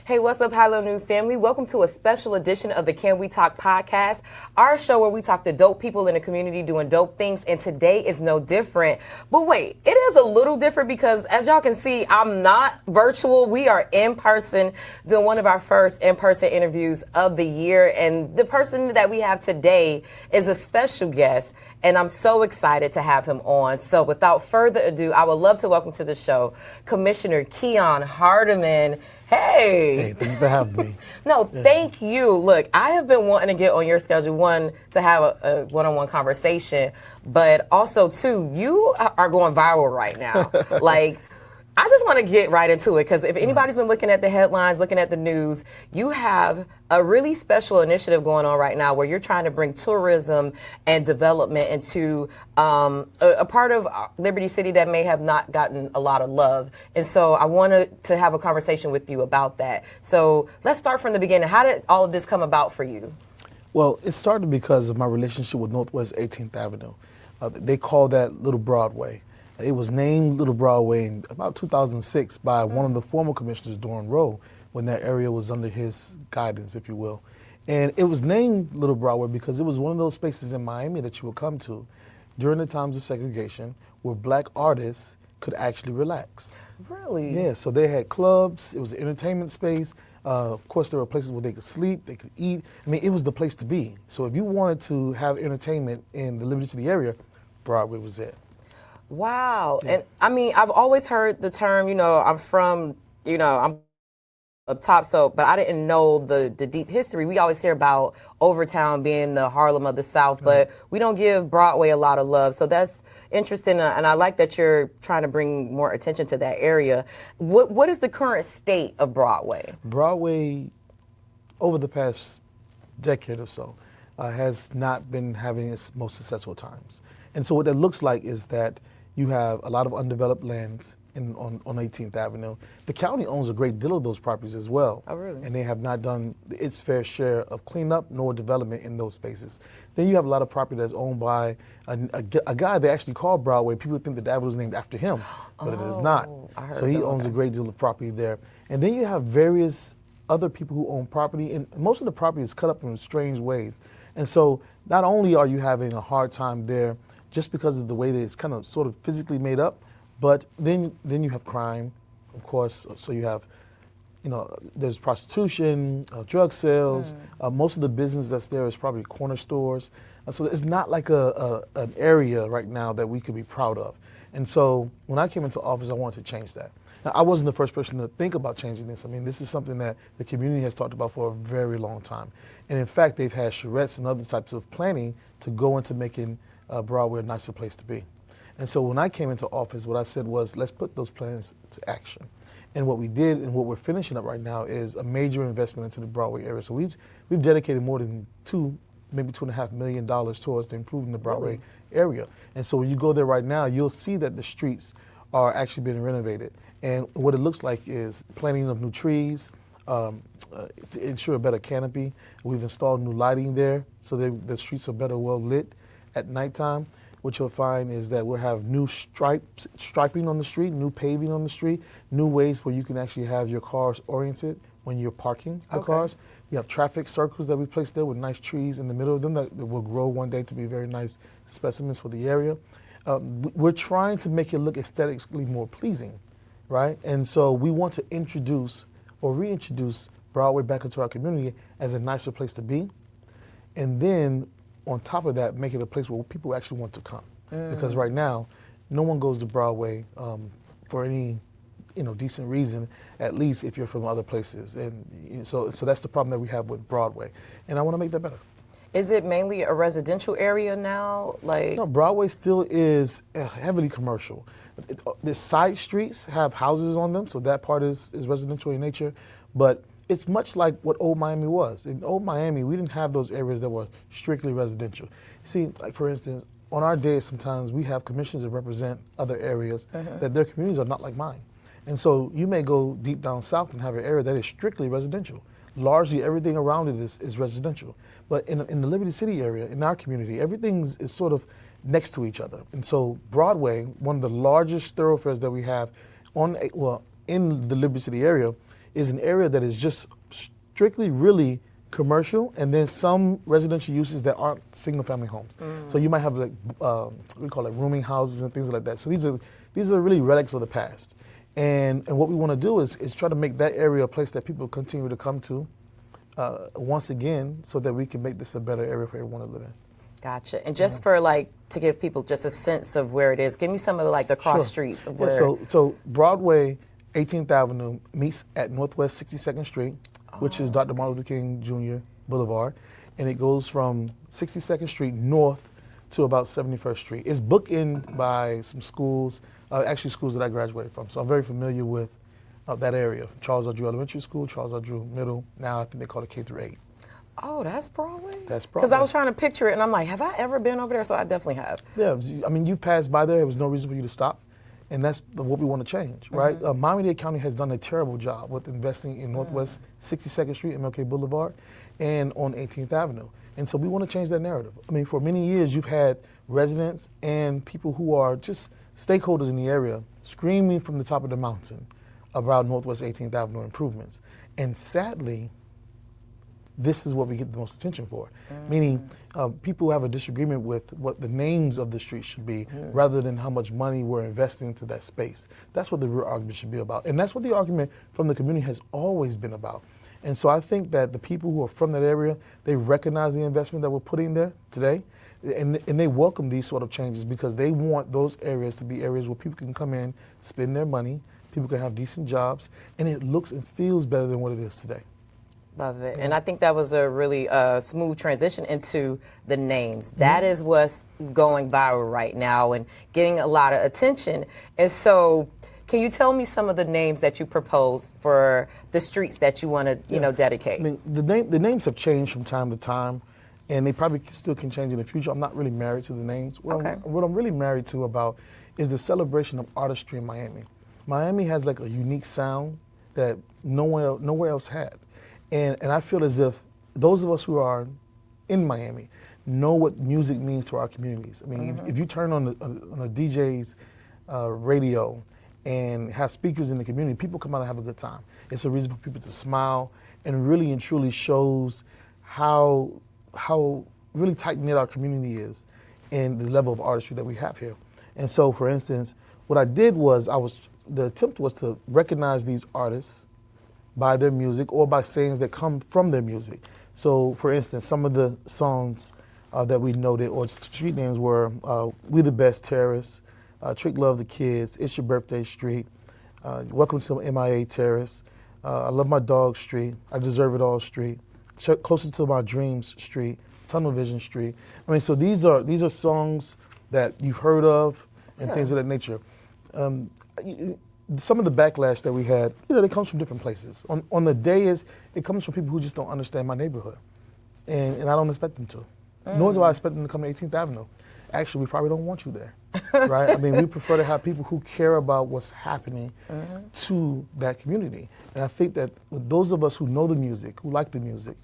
Hey, what's up, High Low News family? Welcome to a special edition of the Can We Talk podcast, our show where we talk to dope people in the community doing dope things, and today is no different. But wait, it is a little different because as y'all can see, I'm not virtual. We are in person doing one of our first in-person interviews of the year, and the person that we have today is a special guest, and I'm so excited to have him on. So without further ado, I would love to welcome to the show Commissioner Keon Hardemon. Hey, thank you for having me. No, thank you. Look, I have been wanting to get on your schedule, one, to have a one-on-one conversation, but also, two, you are going viral right now. Like, I just want to get right into it because if anybody's been looking at the headlines, looking at the news, you have a really special initiative going on right now where you're trying to bring tourism and development into a part of Liberty City that may have not gotten a lot of love. And so I wanted to have a conversation with you about that. So let's start from the beginning. How did all of this come about for you? Well, it started because of my relationship with Northwest 18th Avenue. They call that Little Broadway. It was named Little Broadway in about 2006 by one of the former commissioners, Doran Rowe, when that area was under his guidance, if you will. And it was named Little Broadway because it was one of those spaces in Miami that you would come to during the times of segregation where black artists could actually relax. Really? Yeah, so they had clubs, it was an entertainment space. Of course, there were places where they could sleep, they could eat. I mean, it was the place to be. So if you wanted to have entertainment in the Liberty City area, Broadway was it. Wow. Yeah. And I mean, I've always heard the term, I'm up top, but I didn't know the deep history. We always hear about Overtown being the Harlem of the South, but we don't give Broadway a lot of love. So that's interesting, and I like that you're trying to bring more attention to that area. What is the current state of Broadway? Broadway, over the past decade or so, has not been having its most successful times. And so what that looks like is that you have a lot of undeveloped lands on 18th Avenue. The county owns a great deal of those properties as well. Oh, really? And they have not done its fair share of cleanup nor development in those spaces. Then you have a lot of property that's owned by a guy they actually call Broadway. People think that avenue was named after him, but it is not. So he owns a great deal of property there. And then you have various other people who own property, and most of the property is cut up in strange ways. And so not only are you having a hard time there just because of the way that it's kind of sort of physically made up, but then you have crime, of course. So you have, there's prostitution, drug sales. Most of the business that's there is probably corner stores. So it's not like an area right now that we could be proud of. And so when I came into office, I wanted to change that. Now, I wasn't the first person to think about changing this. I mean, this is something that the community has talked about for a very long time. And in fact, they've had charrettes and other types of planning to go into making Broadway a nicer place to be. And so when I came into office, what I said was, let's put those plans to action. And what we did and what we're finishing up right now is a major investment into the Broadway area. So we've dedicated more than maybe $2.5 million towards improving the Broadway area. And so when you go there right now, you'll see that the streets are actually being renovated. And what it looks like is planting of new trees, to ensure a better canopy. We've installed new lighting there so the streets are better well lit at nighttime. What you'll find is that we'll have new striping on the street, new paving on the street, new ways where you can actually have your cars oriented when you're parking the cars. We have traffic circles that we placed there with nice trees in the middle of them that will grow one day to be very nice specimens for the area. We're trying to make it look aesthetically more pleasing, right? And so we want to introduce or reintroduce Broadway back into our community as a nicer place to be. And then on top of that, make it a place where people actually want to come. Because right now, no one goes to Broadway for any decent reason, at least if you're from other places. And so that's the problem that we have with Broadway. And I want to make that better. Is it mainly a residential area now? Like, No, Broadway still is heavily commercial. The side streets have houses on them, so that part is residential in nature. But it's much like what Old Miami was. In Old Miami, we didn't have those areas that were strictly residential. See, like for instance, on our days, sometimes we have commissions that represent other areas that their communities are not like mine. And so you may go deep down south and have an area that is strictly residential. Largely everything around it is residential. But in the Liberty City area, in our community, everything is sort of next to each other. And so Broadway, one of the largest thoroughfares that we have in the Liberty City area, is an area that is just strictly really commercial, and then some residential uses that aren't single family homes. So you might have like we call it rooming houses and things like that. So these are really relics of the past. And what we want to do is try to make that area a place that people continue to come to once again, so that we can make this a better area for everyone to live in. gotcha. And just for like to give people just a sense of where it is, give me some of the, like the cross streets of where. Yeah, so Broadway, 18th Avenue meets at Northwest 62nd Street, which is Dr. Martin Luther King Jr. Boulevard, and it goes from 62nd Street north to about 71st Street. It's bookended by some schools, actually schools that I graduated from, so I'm very familiar with that area. Charles R. Drew Elementary School, Charles R. Drew Middle, now I think they call it K through 8. Oh, that's Broadway? That's Because Broadway. I was trying to picture it, and I'm like, have I ever been over there? So I definitely have. Yeah, I mean, you've passed by there, there was no reason for you to stop. And that's what we want to change, right? Miami-Dade County has done a terrible job with investing in Northwest 62nd Street, MLK Boulevard, and on 18th Avenue. And so we want to change that narrative. I mean, for many years, you've had residents and people who are just stakeholders in the area screaming from the top of the mountain about Northwest 18th Avenue improvements. And sadly, this is what we get the most attention for. Meaning, people have a disagreement with what the names of the street should be rather than how much money we're investing into that space. That's what the real argument should be about. And that's what the argument from the community has always been about. And so I think that the people who are from that area, they recognize the investment that we're putting there today, and they welcome these sort of changes because they want those areas to be areas where people can come in, spend their money, people can have decent jobs, and it looks and feels better than what it is today. Love it. And I think that was a really smooth transition into the names. That is what's going viral right now and getting a lot of attention. And so can you tell me some of the names that you propose for the streets that you want to, you know, dedicate? I mean, the names have changed from time to time, and they probably still can change in the future. I'm not really married to the names. What I'm really married to about is the celebration of artistry in Miami. Miami has like a unique sound that nowhere else had. And I feel as if those of us who are in Miami know what music means to our communities. I mean, if you turn on a DJ's radio and have speakers in the community, people come out and have a good time. It's a reason for people to smile, and really and truly shows how really tight-knit our community is and the level of artistry that we have here. And so, for instance, what I did was the attempt was to recognize these artists by their music or by sayings that come from their music. So, for instance, some of the songs that we noted, or street names, were We the Best Terrace, Trick Love the Kids, It's Your Birthday Street, Welcome to MIA Terrace, I Love My Dog Street, I Deserve It All Street, Closer to My Dreams Street, Tunnel Vision Street. I mean, so these are songs that you've heard of and things of that nature. Some of the backlash that we had, it comes from different places. On the day it comes from people who just don't understand my neighborhood. And I don't expect them to. Nor do I expect them to come to 18th Avenue. Actually, we probably don't want you there, right? I mean, we prefer to have people who care about what's happening to that community. And I think that with those of us who know the music, who like the music,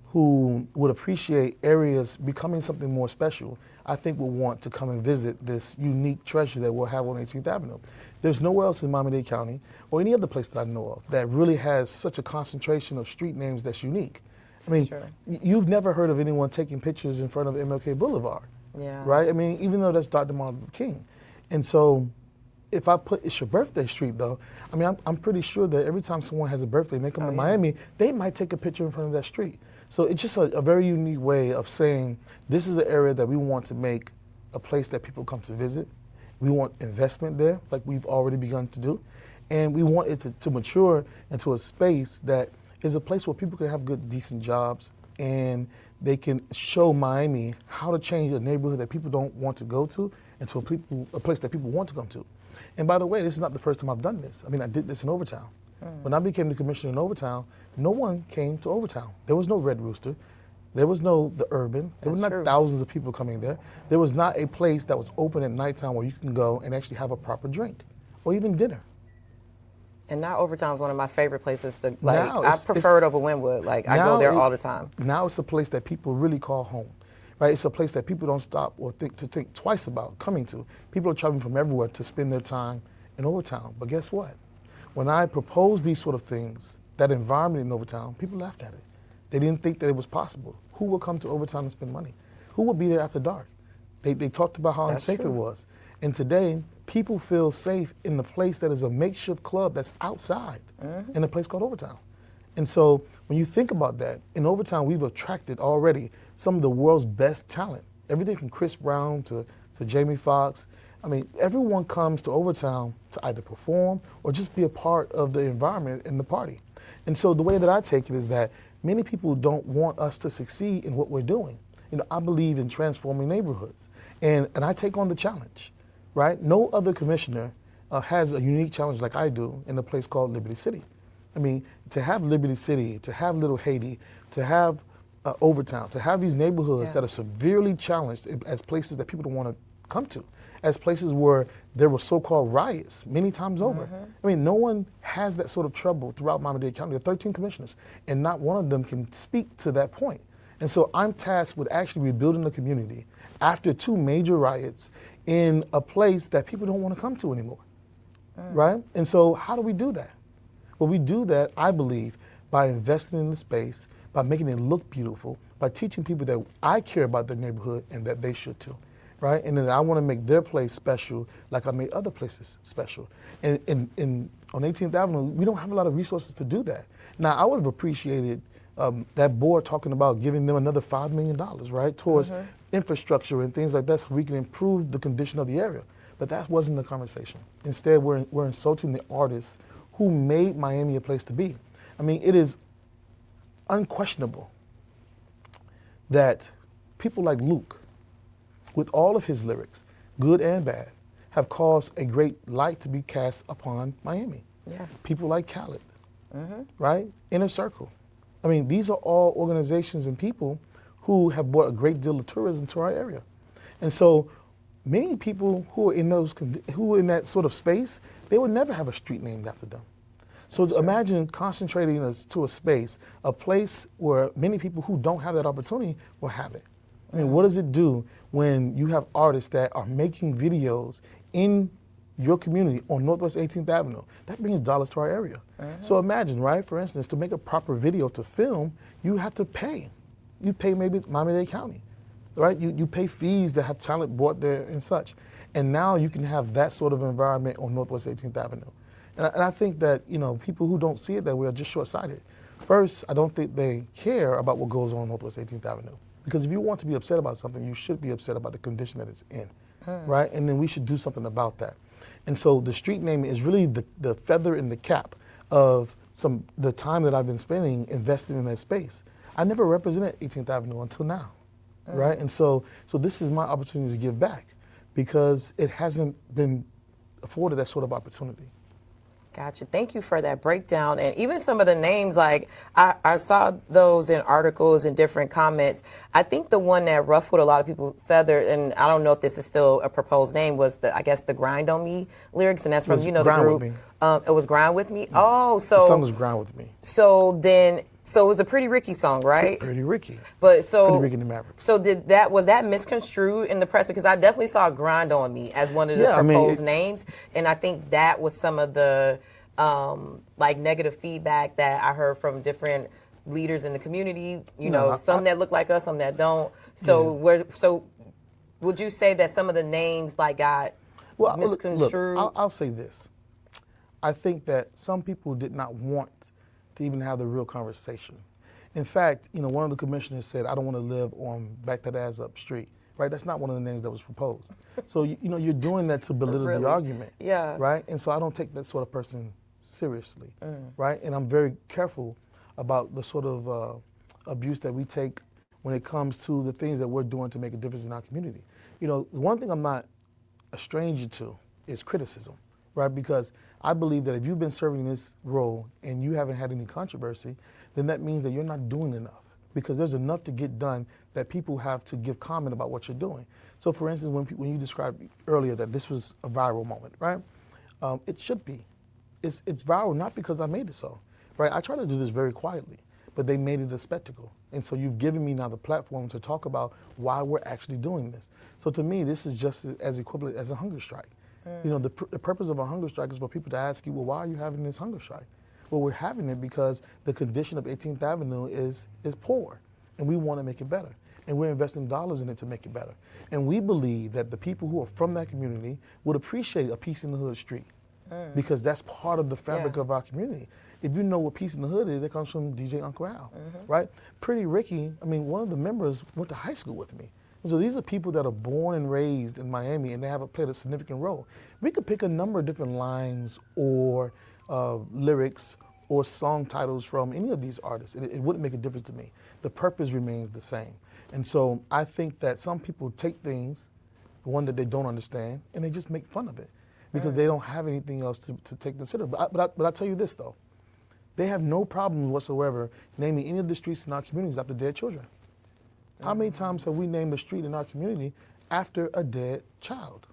who would appreciate areas becoming something more special, I think will want to come and visit this unique treasure that we'll have on 18th Avenue. There's nowhere else in Miami-Dade County or any other place that I know of that really has such a concentration of street names that's unique. I mean, you've never heard of anyone taking pictures in front of MLK Boulevard, right? I mean, even though that's Dr. Martin Luther King. And so if I put It's Your Birthday Street, though, I mean, I'm pretty sure that every time someone has a birthday and they come to Miami, they might take a picture in front of that street. So it's just a very unique way of saying this is an area that we want to make a place that people come to visit. We want investment there, like we've already begun to do. And we want it to mature into a space that is a place where people can have good, decent jobs and they can show Miami how to change a neighborhood that people don't want to go to into a place that people want to come to. And by the way, this is not the first time I've done this. I mean, I did this in Overtown. When I became the commissioner in Overtown, no one came to Overtown. There was no Red Rooster. There was no The Urban. There were not thousands of people coming there. There was not a place that was open at nighttime where you can go and actually have a proper drink or even dinner. And now Overtown is one of my favorite places to, like, Now I prefer it over Wynwood. Like, I go there all the time. Now it's a place that people really call home, right? It's a place that people don't stop or think twice about coming to. People are traveling from everywhere to spend their time in Overtown. But guess what? When I proposed these sort of things, that environment in Overtown, people laughed at it. They didn't think that it was possible. Who would come to Overtown and spend money? Who would be there after dark? They talked about how unsafe it was. And today, people feel safe in the place that is a makeshift club that's outside in a place called Overtown. And so when you think about that, in Overtown, we've attracted already some of the world's best talent. Everything from Chris Brown to Jamie Foxx. I mean, everyone comes to Overtown to either perform or just be a part of the environment and the party. And so the way that I take it is that many people don't want us to succeed in what we're doing. You know, I believe in transforming neighborhoods, and I take on the challenge, right? No other commissioner has a unique challenge like I do in a place called Liberty City. I mean, to have Liberty City, to have Little Haiti, to have Overtown, to have these neighborhoods that are severely challenged as places that people don't want to come to, as places where there were so-called riots many times over. I mean, no one has that sort of trouble throughout Miami-Dade County. There are 13 commissioners, and not one of them can speak to that point. And so I'm tasked with actually rebuilding the community after 2 major riots in a place that people don't want to come to anymore, right? And so how do we do that? Well, we do that, I believe, by investing in the space, by making it look beautiful, by teaching people that I care about their neighborhood and that they should too. Right? And then I want to make their place special like I made other places special. And on 18th Avenue, we don't have a lot of resources to do that. Now, I would have appreciated that board talking about giving them another $5 million, right, towards infrastructure and things like that so we can improve the condition of the area. But that wasn't the conversation. Instead, we're insulting the artists who made Miami a place to be. I mean, it is unquestionable that people like Luke, with all of his lyrics, good and bad, have caused a great light to be cast upon Miami. Yeah. People like Khaled, right? Inner Circle. I mean, these are all organizations and people who have brought a great deal of tourism to our area. And so many people who are in that sort of space, they would never have a street named after them. So imagine concentrating us to a space, a place where many people who don't have that opportunity will have it. I mean, what does it do when you have artists that are making videos in your community on Northwest 18th Avenue? That brings dollars to our area. So imagine, right, for instance, to make a proper video to film, you have to pay. You pay maybe Miami-Dade County, right? You pay fees that have talent brought there and such. And now you can have that sort of environment on Northwest 18th Avenue. And I think that, you know, people who don't see it that way are just short-sighted. First, I don't think they care about what goes on Northwest 18th Avenue. Because if you want to be upset about something, you should be upset about the condition that it's in, right? And then we should do something about that. And so the street name is really the feather in the cap of the time that I've been spending investing in that space. I never represented 18th Avenue until now, right? And so this is my opportunity to give back because it hasn't been afforded that sort of opportunity. Gotcha. Thank you for that breakdown. And even some of the names, like I saw those in articles and different comments. I think the one that ruffled a lot of people's feathers, and I don't know if this is still a proposed name, was I guess the Grind on Me lyrics, and that's from, you know, the group. It was Grind with Me. Oh, so the song was Grind with Me. So it was the Pretty Ricky song, right? Pretty Ricky. But so Pretty Ricky and the Mavericks. So was that misconstrued in the press? Because I definitely saw Grind on Me as one of the proposed names, and I think that was some of the like negative feedback that I heard from different leaders in the community. You know, some that look like us, some that don't. So so would you say that some of the names like got misconstrued? Look, I'll say this. I think that some people did not want to even have the real conversation. In fact, you know, one of the commissioners said, "I don't want to live on Back That Ass Up Street." Right? That's not one of the names that was proposed. So you know, you're doing that to belittle the argument. Yeah. Right? And so I don't take that sort of person seriously. Right? And I'm very careful about the sort of abuse that we take when it comes to the things that we're doing to make a difference in our community. You know, the one thing I'm not a stranger to is criticism, right? Because I believe that if you've been serving this role and you haven't had any controversy, then that means that you're not doing enough, because there's enough to get done that people have to give comment about what you're doing. So for instance, when you described earlier that this was a viral moment, right? It should be. It's viral not because I made it so, right? I try to do this very quietly, but they made it a spectacle. And so you've given me now the platform to talk about why we're actually doing this. So to me, this is just as equivalent as a hunger strike. You know, the purpose of a hunger strike is for people to ask you, well, why are you having this hunger strike? Well, we're having it because the condition of 18th Avenue is poor, and we want to make it better. And we're investing dollars in it to make it better. And we believe that the people who are from that community would appreciate a Peace in the Hood street, because that's part of the fabric of our community. If you know what Peace in the Hood is, it comes from DJ Uncle Al, right? Pretty Ricky, I mean, one of the members went to high school with me. So these are people that are born and raised in Miami, and they have played a significant role. We could pick a number of different lines or lyrics or song titles from any of these artists. It wouldn't make a difference to me. The purpose remains the same. And so I think that some people take things, one that they don't understand, and they just make fun of it because they don't have anything else to take consider. But I tell you this, though. They have no problems whatsoever naming any of the streets in our communities after dead children. How many times have we named a street in our community after a dead child?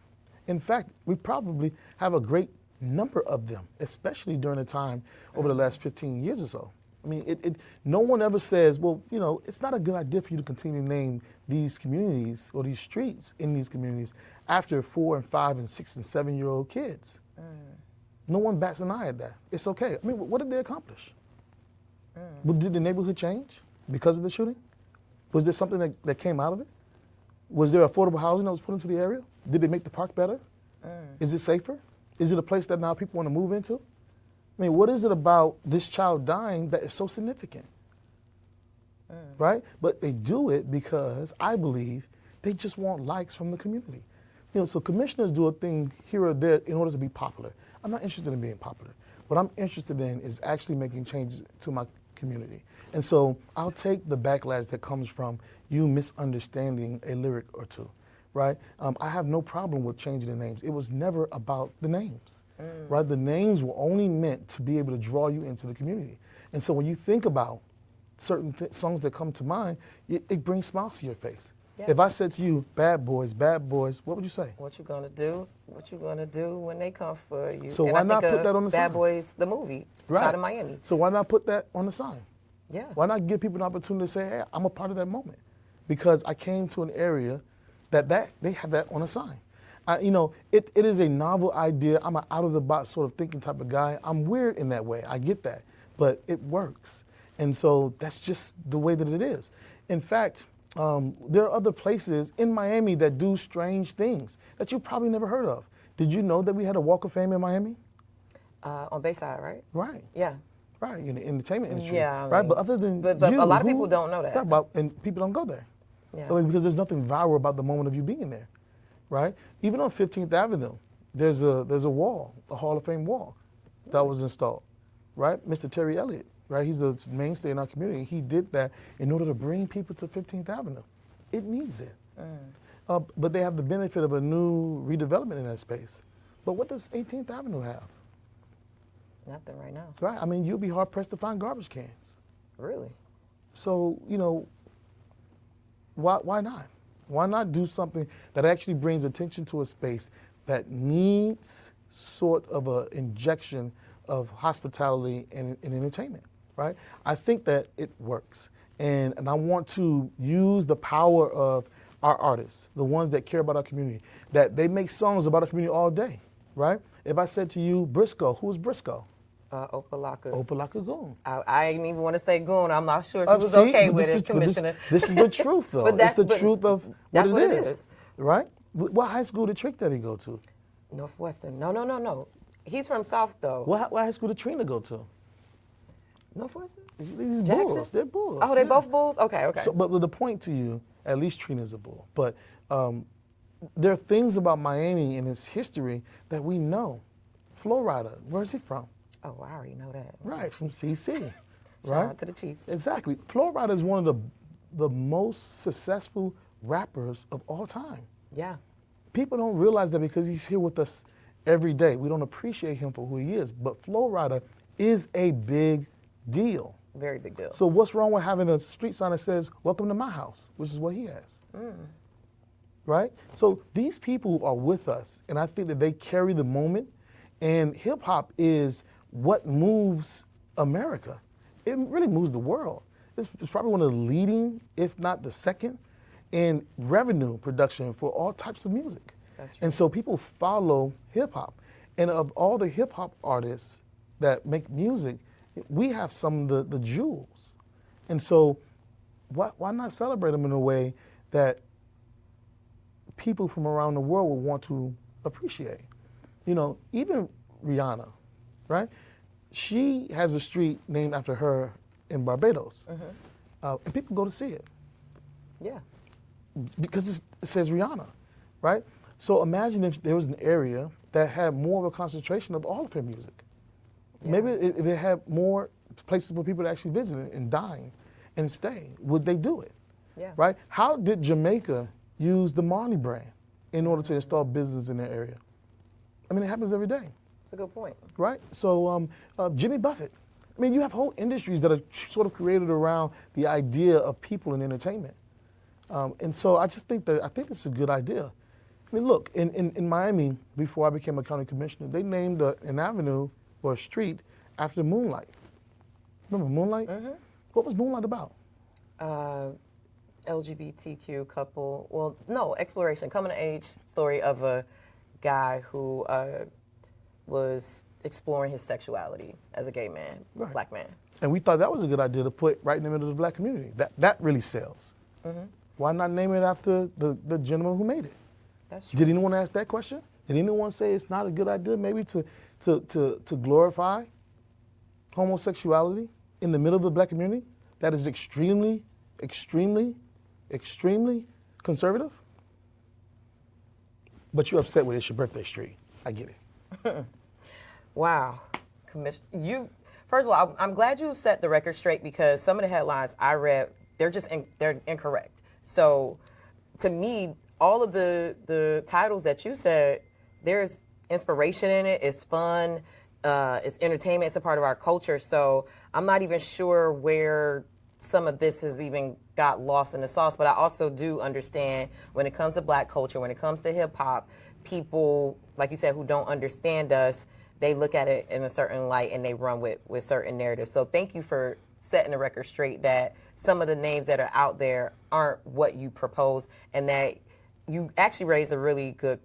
In fact, we probably have a great number of them, especially during the time over the last 15 years or so. I mean, no one ever says, well, you know, it's not a good idea for you to continue to name these communities or these streets in these communities after 4 and 5 and 6 and 7-year-old kids. No one bats an eye at that. It's okay. I mean, what did they accomplish? Did the neighborhood change because of the shooting? Was there something that came out of it? Was there affordable housing that was put into the area? Did they make the park better? Is it safer? Is it a place that now people want to move into? I mean, what is it about this child dying that is so significant? Right? But they do it because I believe they just want likes from the community. You know, so commissioners do a thing here or there in order to be popular. I'm not interested in being popular. What I'm interested in is actually making changes to my community. And so I'll take the backlash that comes from you misunderstanding a lyric or two, right? I have no problem with changing the names. It was never about the names, right? The names were only meant to be able to draw you into the community. And so when you think about certain songs that come to mind, it brings smiles to your face. Yeah. If I said to you, bad boys, what would you say? What you gonna do? What you gonna do when they come for you? So why not put that on the sign? Bad Boys, the movie, shot in Miami. So why not put that on the sign? Yeah. Why not give people an opportunity to say, hey, I'm a part of that moment? Because I came to an area that they have that on a sign. You know, it is a novel idea. I'm an out-of-the-box sort of thinking type of guy. I'm weird in that way. I get that. But it works. And so that's just the way that it is. In fact, there are other places in Miami that do strange things that you probably never heard of. Did you know that we had a Walk of Fame in Miami? On Bayside, right? Right. Yeah. Right, in the entertainment industry. Yeah. Right, but other than but a lot of people don't know that. And people don't go there. Yeah. I mean, because there's nothing viral about the moment of you being there, right? Even on 15th Avenue, there's a wall, a Hall of Fame wall that was installed, right? Mr. Terry Elliott, right? He's a mainstay in our community. He did that in order to bring people to 15th Avenue. It needs it. But they have the benefit of a new redevelopment in that space. But what does 18th Avenue have? Nothing right now. Right. I mean, you'll be hard pressed to find garbage cans. Really? So, you know, why not? Why not do something that actually brings attention to a space that needs sort of an injection of hospitality and entertainment, right? I think that it works. And I want to use the power of our artists, the ones that care about our community, that they make songs about our community all day, right? If I said to you, Briscoe, who's Briscoe? Opalaka. Opalaka Goon. I didn't even want to say Goon. I'm not sure if he was okay with it, Commissioner. This is the truth, though. It's the truth of that's what it is. Right? What high school did Trick Daddy go to? Northwestern. No. He's from South, though. What high school did Trina go to? Northwestern? These Jackson? Bulls. They're Bulls. Oh, they both Bulls? Okay. So, but the point to you, at least Trina's a Bull. But there are things about Miami and its history that we know. Flo Rida, where's he from? Oh, I already know that. Right, from CC. Shout out to the Chiefs. Exactly. Flo Rida is one of the the most successful rappers of all time. Yeah. People don't realize that because he's here with us every day. We don't appreciate him for who he is. But Flo Rida is a big deal. Very big deal. So what's wrong with having a street sign that says, "Welcome to my house," which is what he has. Right? So these people are with us, and I think that they carry the moment. And hip hop is what moves America. It really moves the world. It's probably one of the leading, if not the second, in revenue production for all types of music. That's true. And so people follow hip hop. And of all the hip hop artists that make music, we have some of the jewels. And so why not celebrate them in a way that people from around the world will want to appreciate? You know, even Rihanna, right? She has a street named after her in Barbados. And people go to see it Yeah. because it says Rihanna, right? So imagine if there was an area that had more of a concentration of all of her music. Yeah. Maybe if it had more places for people to actually visit and dine and stay, would they do it? Yeah. Right? How did Jamaica use the Marley brand in order to install business in their area? I mean, it happens every day, That's a good point. right? So Jimmy Buffett. I mean, you have whole industries that are sort of created around the idea of people and entertainment. And so I think it's a good idea. I mean, look, in Miami, before I became a county commissioner, they named an avenue or a street after Moonlight. Remember Moonlight? What was Moonlight about? LGBTQ couple. Well, no, exploration, coming of age story of a guy who was exploring his sexuality as a gay man, Right. black man. And we thought that was a good idea to put right in the middle of the black community. That really sells. Why not name it after the gentleman who made it? That's true. Did anyone ask that question? Did anyone say it's not a good idea maybe to glorify homosexuality in the middle of the black community that is extremely, extremely, extremely conservative? But you're upset with it's your birthday street. I get it. Wow. First of all, I'm glad you set the record straight because some of the headlines I read, they're incorrect. So to me, all of the titles that you said, there's inspiration in it, it's fun, it's entertainment, it's a part of our culture. So I'm not even sure where some of this has even got lost in the sauce, but I also do understand when it comes to black culture, when it comes to hip hop, people, like you said, who don't understand us, they look at it in a certain light and they run with certain narratives. So thank you for setting the record straight that some of the names that are out there aren't what you propose, and that you actually raised a really good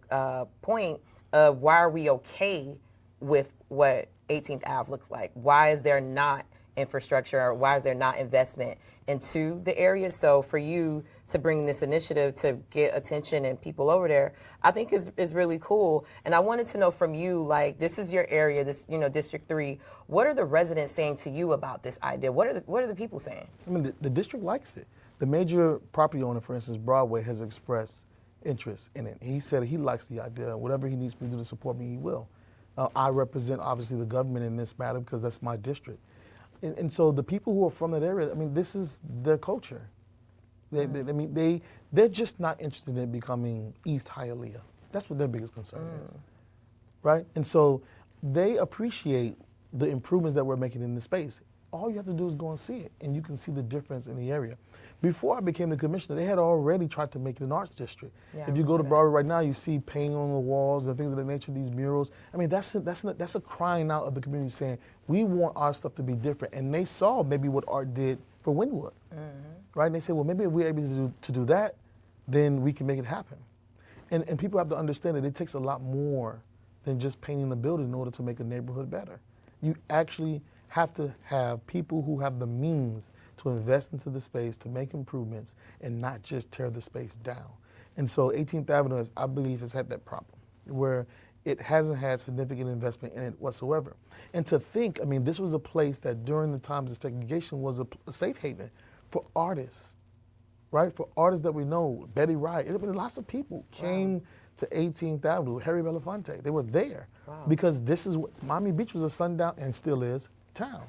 point of why are we okay with what 18th Ave looks like? Why is there not infrastructure? Why is there not investment into the area? So for you to bring this initiative to get attention and people over there, I think is really cool. And I wanted to know from you, like, this is your area, this, District 3. What are the residents saying to you about this idea? What are the people saying? I mean, the district likes it. The major property owner, for instance, Broadway, has expressed interest in it. He said he likes the idea. Whatever he needs me to do to support me, he will. I represent, obviously, the government in this matter because that's my district. And so the people who are from that area, I mean, this is their culture. They're just not interested in becoming East Hialeah. That's what their biggest concern is, right? And so they appreciate the improvements that we're making in the space. All you have to do is go and see it, and you can see the difference in the area. Before I became the commissioner, they had already tried to make it an arts district. Yeah, if you go to Broadway right now, you see painting on the walls and things of that nature, these murals. I mean, that's a crying out of the community saying, we want our stuff to be different. And they saw maybe what art did for Wynwood, right? And they said, well, maybe if we're able to do that, then we can make it happen. And people have to understand that it takes a lot more than just painting the building in order to make a neighborhood better. You actually have to have people who have the means to invest into the space, to make improvements, and not just tear the space down. And so 18th Avenue, I believe, has had that problem, where it hasn't had significant investment in it whatsoever. And to think, I mean, this was a place that during the times of segregation was a safe haven for artists, right? For artists that we know, Betty Wright, I mean, lots of people came to 18th Avenue, Harry Belafonte, they were there because this is what, Miami Beach was a sundown, and still is, town,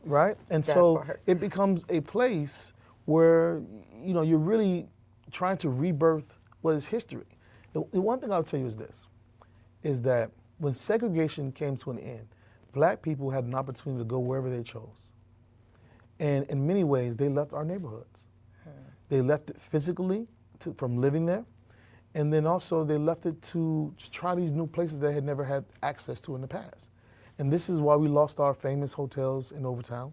right? And That so part. it becomes a place where you're really trying to rebirth what is history. The one thing I'll tell you is this, is that when segregation came to an end, black people had an opportunity to go wherever they chose. And in many ways, they left our neighborhoods. They left it physically from living there, and then also they left it to try these new places they had never had access to in the past. And this is why we lost our famous hotels in Overtown,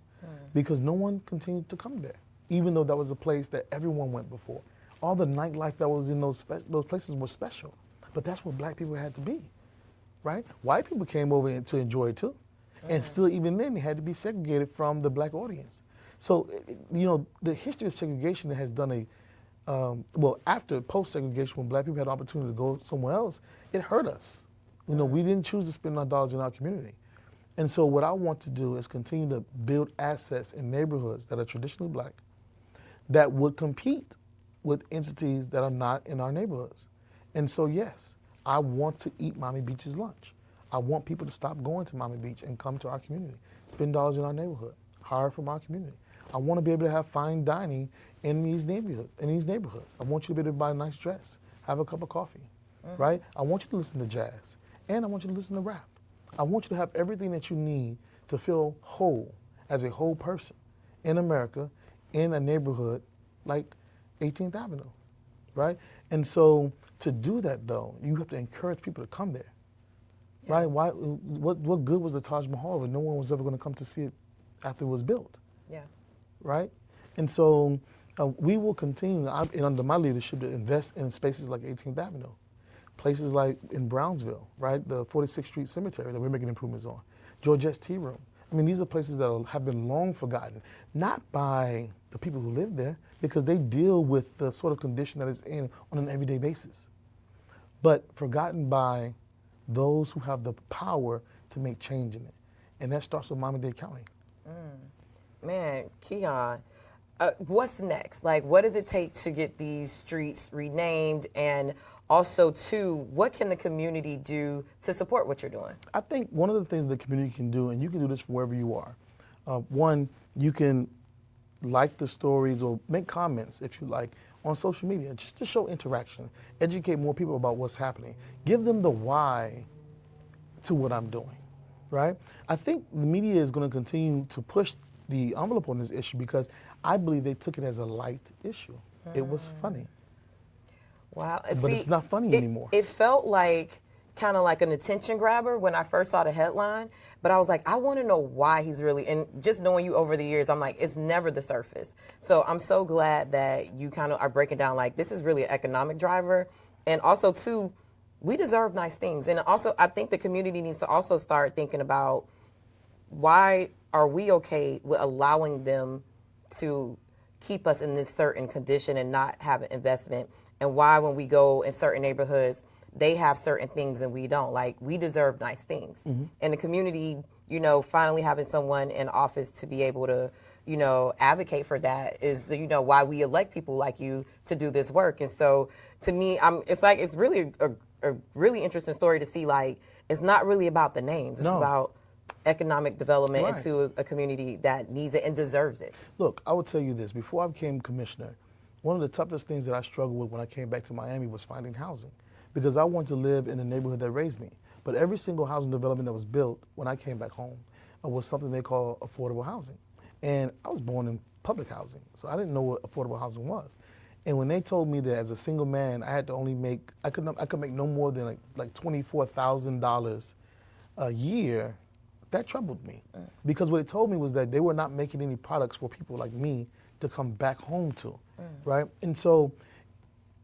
because no one continued to come there, even though that was a place that everyone went before. All the nightlife that was in those places was special, but that's what black people had to be, right? White people came over to enjoy it too, and still even then they had to be segregated from the black audience. So, the history of segregation has done after post-segregation, when black people had the opportunity to go somewhere else, it hurt us. We didn't choose to spend our dollars in our community. And so what I want to do is continue to build assets in neighborhoods that are traditionally black that would compete with entities that are not in our neighborhoods. And so, yes, I want to eat Miami Beach's lunch. I want people to stop going to Miami Beach and come to our community, spend dollars in our neighborhood, hire from our community. I want to be able to have fine dining in these neighborhoods. I want you to be able to buy a nice dress, have a cup of coffee, right? I want you to listen to jazz, and I want you to listen to rap. I want you to have everything that you need to feel whole as a whole person in America, in a neighborhood like 18th Avenue, right? And so to do that, though, you have to encourage people to come there, right? What good was the Taj Mahal if no one was ever going to come to see it after it was built? Yeah. Right? And so we will continue, under my leadership, to invest in spaces like 18th Avenue, places like in Brownsville, right? The 46th Street Cemetery that we're making improvements on, Georgette's Tea Room. I mean, these are places that have been long forgotten, not by the people who live there, because they deal with the sort of condition that it's in on an everyday basis, but forgotten by those who have the power to make change in it. And that starts with Miami-Dade County. Man, Keon, what's next? Like, what does it take to get these streets renamed? And also, too, what can the community do to support what you're doing? I think one of the things the community can do, and you can do this from wherever you are, one, you can like the stories or make comments, if you like, on social media, just to show interaction, educate more people about what's happening, give them the why to what I'm doing, right? I think the media is going to continue to push the envelope on this issue because I believe they took it as a light issue. It was funny. Wow. But it's not funny anymore. It felt like kind of like an attention grabber when I first saw the headline, but I was like, I want to know why he's really, and just knowing you over the years, I'm like, it's never the surface. So I'm so glad that you kind of are breaking down like, this is really an economic driver. And also too, we deserve nice things. And also, I think the community needs to also start thinking about why are we okay with allowing them to keep us in this certain condition and not have an investment? And why when we go in certain neighborhoods, they have certain things and we don't. Like, we deserve nice things. And the community, finally having someone in office to be able to, advocate for that is, why we elect people like you to do this work. And so to me, it's really a really interesting story to see, like, it's not really about the names. It's about economic development into a community that needs it and deserves it. Look, I will tell you this. Before I became commissioner, one of the toughest things that I struggled with when I came back to Miami was finding housing, because I wanted to live in the neighborhood that raised me. But every single housing development that was built when I came back home was something they call affordable housing. And I was born in public housing, so I didn't know what affordable housing was. And when they told me that as a single man, I had to only make, I could make no more than like $24,000 a year, that troubled me. Because what it told me was that they were not making any products for people like me to come back home to, right? And so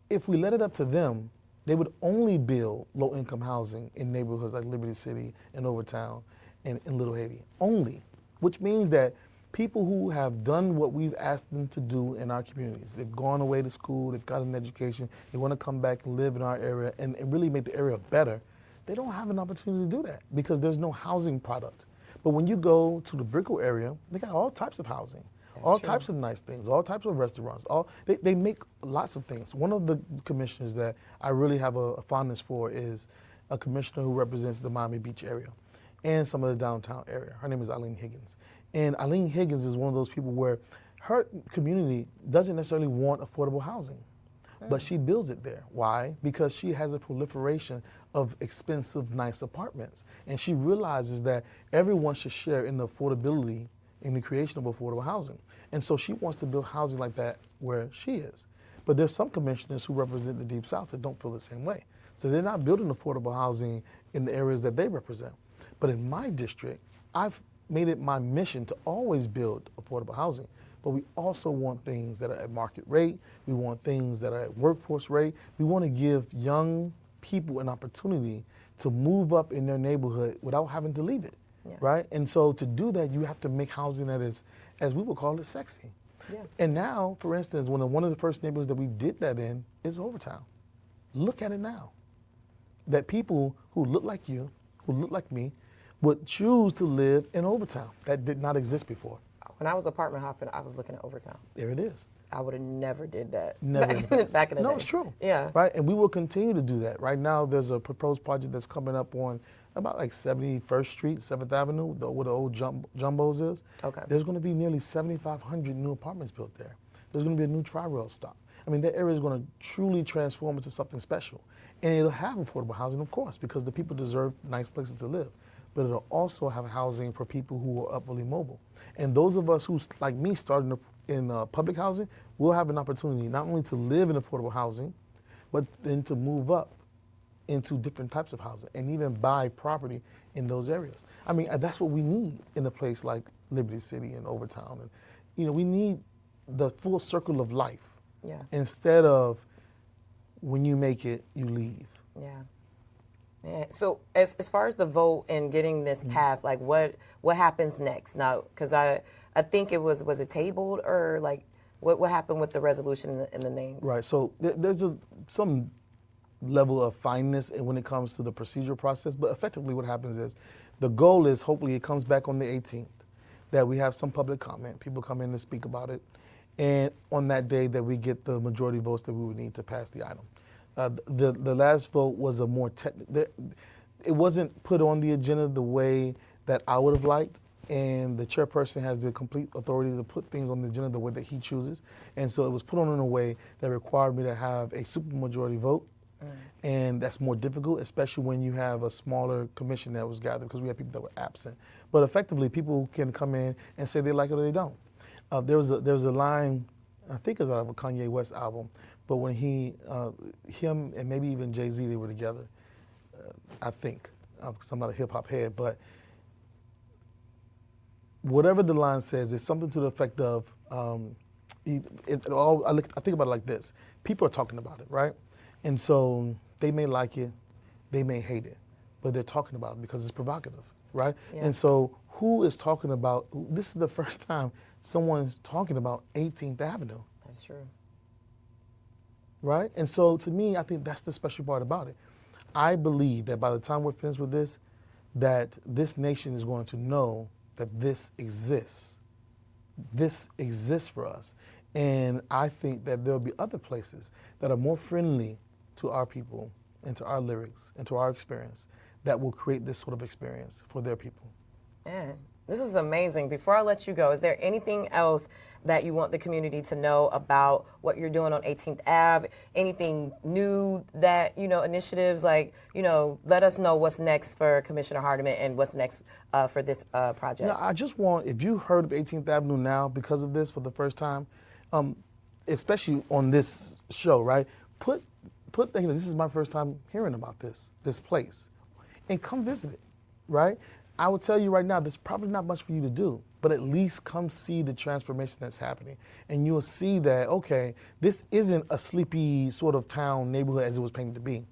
if we let it up to them, they would only build low-income housing in neighborhoods like Liberty City and Overtown and in Little Haiti, only, which means that people who have done what we've asked them to do in our communities, they've gone away to school, they've got an education, they want to come back and live in our area and really make the area better, they don't have an opportunity to do that because there's no housing product. But when you go to the Brickell area, they got all types of housing. All types of nice things, all types of restaurants. They make lots of things. One of the commissioners that I really have a fondness for is a commissioner who represents the Miami Beach area and some of the downtown area. Her name is Eileen Higgins. And Eileen Higgins is one of those people where her community doesn't necessarily want affordable housing, but she builds it there. Why? Because she has a proliferation of expensive, nice apartments. And she realizes that everyone should share in the affordability in the creation of affordable housing. And so she wants to build housing like that where she is. But there's some commissioners who represent the Deep South that don't feel the same way. So they're not building affordable housing in the areas that they represent. But in my district, I've made it my mission to always build affordable housing. But we also want things that are at market rate. We want things that are at workforce rate. We want to give young people an opportunity to move up in their neighborhood without having to leave it, right? And so to do that, you have to make housing that is, as we would call it, sexy. Yeah. And now, for instance, one of the first neighborhoods that we did that in is Overtown. Look at it now. That people who look like you, who look like me, would choose to live in Overtown. That did not exist before. When I was apartment hopping, I was looking at Overtown. There it is. I would have never did that. Never back in the day. No, it's true. Yeah. Right, and we will continue to do that. Right now, there's a proposed project that's coming up on about like 71st Street, 7th Avenue, where the old Jumbos is. Okay. There's going to be nearly 7,500 new apartments built there. There's going to be a new tri-rail stop. I mean, that area is going to truly transform into something special. And it'll have affordable housing, of course, because the people deserve nice places to live. But it'll also have housing for people who are upwardly mobile. And those of us who, like me, started in public housing, will have an opportunity not only to live in affordable housing, but then to move up into different types of housing and even buy property in those areas. I mean, that's what we need in a place like Liberty City and Overtown. And, you know, we need the full circle of life instead of when you make it, you leave. Yeah. Yeah. So as far as the vote and getting this passed, like what happens next now? Because I think it was it tabled or like what happened with the resolution and the names? Right. So there's some level of fineness when it comes to the procedure process, but effectively what happens is the goal is hopefully it comes back on the 18th, that we have some public comment, people come in to speak about it, and on that day that we get the majority votes that we would need to pass the item. The last vote was a more technical, it wasn't put on the agenda the way that I would have liked, and the chairperson has the complete authority to put things on the agenda the way that he chooses, and so it was put on in a way that required me to have a supermajority vote, and that's more difficult, especially when you have a smaller commission that was gathered, because we had people that were absent. But effectively, people can come in and say they like it or they don't. There was a line, I think it's out of a Kanye West album, but when him and maybe even Jay-Z, they were together, I think, because I'm not a hip hop head, but whatever the line says, it's something to the effect of, I think about it like this. People are talking about it, right? And so they may like it, they may hate it, but they're talking about it because it's provocative, right? Yeah. And so who is talking about, this is the first time someone's talking about 18th Avenue. That's true. Right? And so to me, I think that's the special part about it. I believe that by the time we're finished with this, that this nation is going to know that this exists. This exists for us. And I think that there'll be other places that are more friendly to our people and to our lyrics and to our experience that will create this sort of experience for their people. Man, this is amazing. Before I let you go, is there anything else that you want the community to know about what you're doing on 18th Ave? Anything new that, initiatives like, let us know what's next for Commissioner Hardemon and what's next for this project. Yeah, I just want, if you heard of 18th Avenue now because of this for the first time, especially on this show, right? This is my first time hearing about this place, and come visit it, right? I will tell you right now, there's probably not much for you to do, but at least come see the transformation that's happening, and you'll see that, okay, this isn't a sleepy sort of town neighborhood as it was painted to be.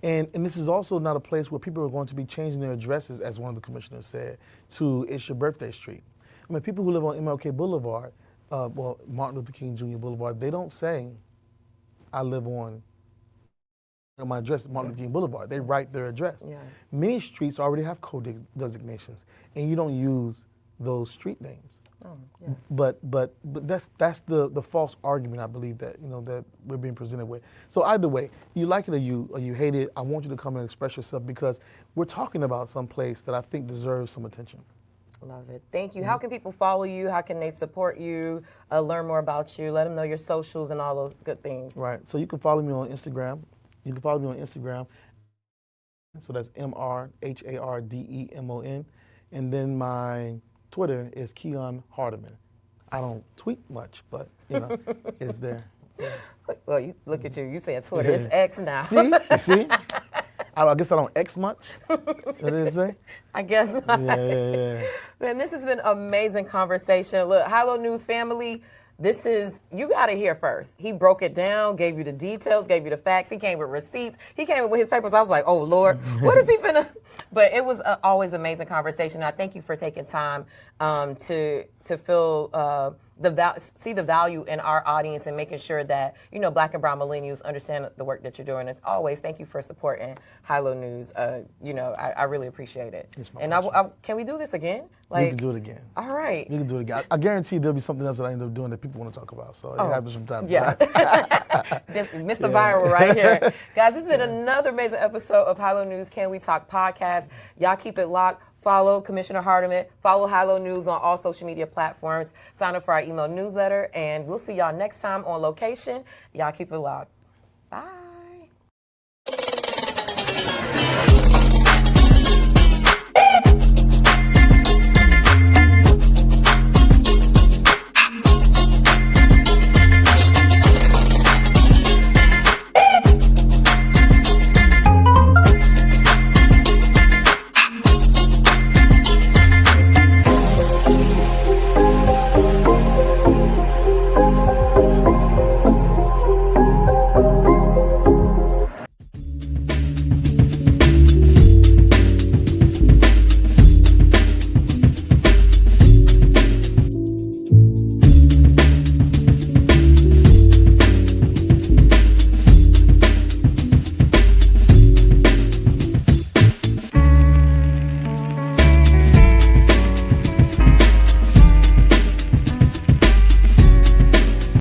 And this is also not a place where people are going to be changing their addresses, as one of the commissioners said, to It's Your Birthday Street. I mean, people who live on MLK Boulevard, Martin Luther King Jr. Boulevard, they don't say, I live on my address is Martin Luther King Boulevard. They write their address. Yeah. Many streets already have code designations, and you don't use those street names. Oh, yeah. But that's the false argument, I believe, that that we're being presented with. So either way, you like it or you hate it, I want you to come and express yourself, because we're talking about some place that I think deserves some attention. Love it. Thank you. How can people follow you? How can they support you, learn more about you? Let them know your socials and all those good things. Right. So you can follow me on Instagram. So that's MRHARDEMON. And then my Twitter is Keon Hardemon. I don't tweet much, but it's there. Yeah. Well, you look at you. You say Twitter. It's X now. See? You see? I guess I don't X much. What did it say? I guess not. Yeah. Man, this has been an amazing conversation. Look, Hilo News family, you got to hear first. He broke it down, gave you the details, gave you the facts. He came with receipts. He came with his papers. I was like, oh, Lord, what is he finna? But it was always an amazing conversation. I thank you for taking time to feel see the value in our audience and making sure that, Black and brown millennials understand the work that you're doing. As always, thank you for supporting Hilo News. I really appreciate it. And can we do this again? We can do it again. All right. We can do it again. I guarantee there'll be something else that I end up doing that people want to talk about. So it happens from time to time. Mr. Viral right here. Guys, this has been another amazing episode of Hilo News Can We Talk podcast. Y'all keep it locked. Follow Commissioner Hardemon. Follow Hilo News on all social media platforms. Sign up for our email newsletter. And we'll see y'all next time on location. Y'all keep it locked. Bye.